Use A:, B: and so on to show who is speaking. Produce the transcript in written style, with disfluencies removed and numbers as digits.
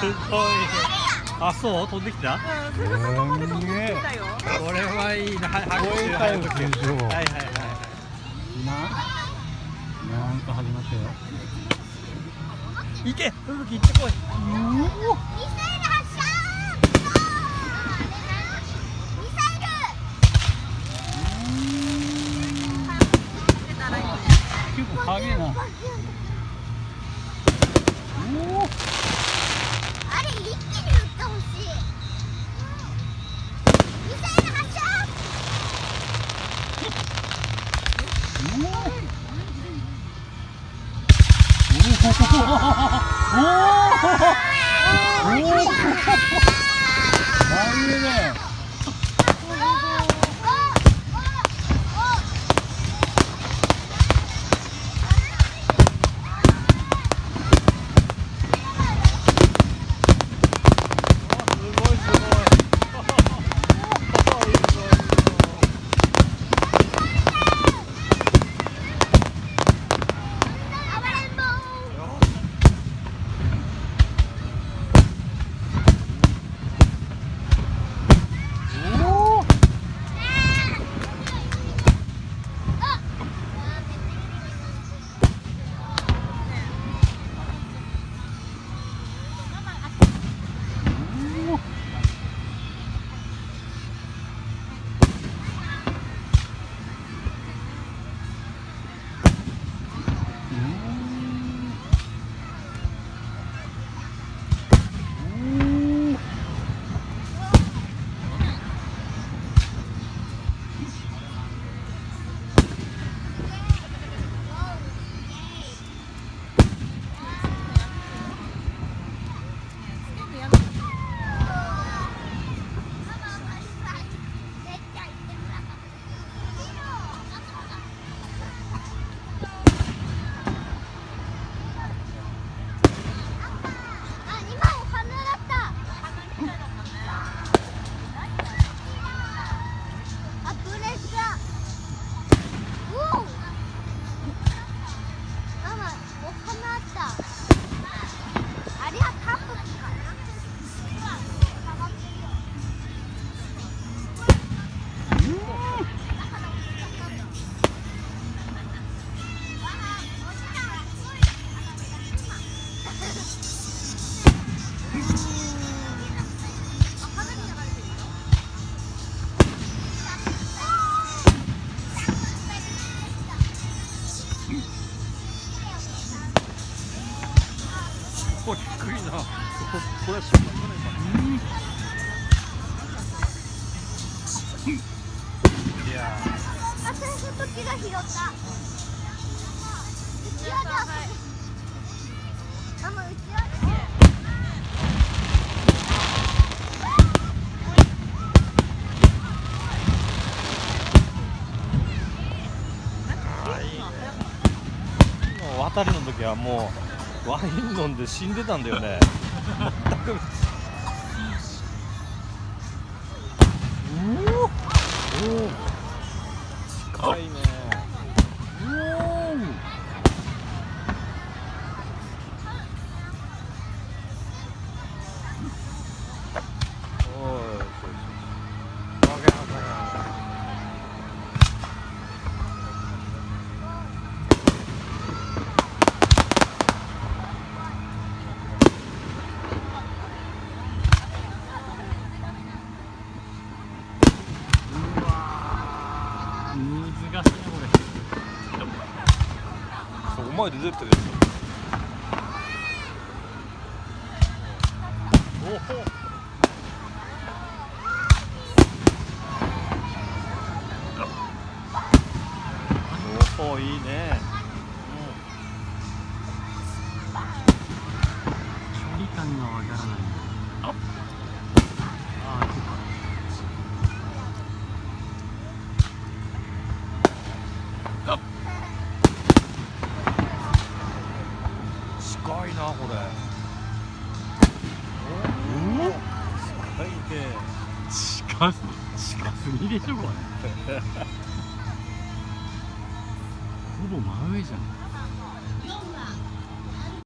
A: ごい。あ、そう飛んできた。
B: すぐそこまで飛んできてたよ。
A: これはいいな。拍手
C: 超えたよ
A: 拍手。
C: 天井。
A: はいはいはい。
C: 今なんか始まったよ。
A: 行け、吹雪行ってこい。
C: 結構影な。
D: あれ一気に撃ってほしい。ミサイル発射。
A: これ低いな。これは失敗じゃないかな。いや
D: あ、それそっちが拾った。うちわで遊ぶ。ママ、うちわで。
A: もう渡りの時はもうワイン飲んで死んでたんだよね。全く。近いね。
C: 難しいねこれ。
A: そこ前で出てるやつ。おお、いいね。
C: 距離感がわからない。ああ、そうか。
A: 近いなこれ。近いね。
C: 近すぎでしょこれ。ほぼ真上じゃん。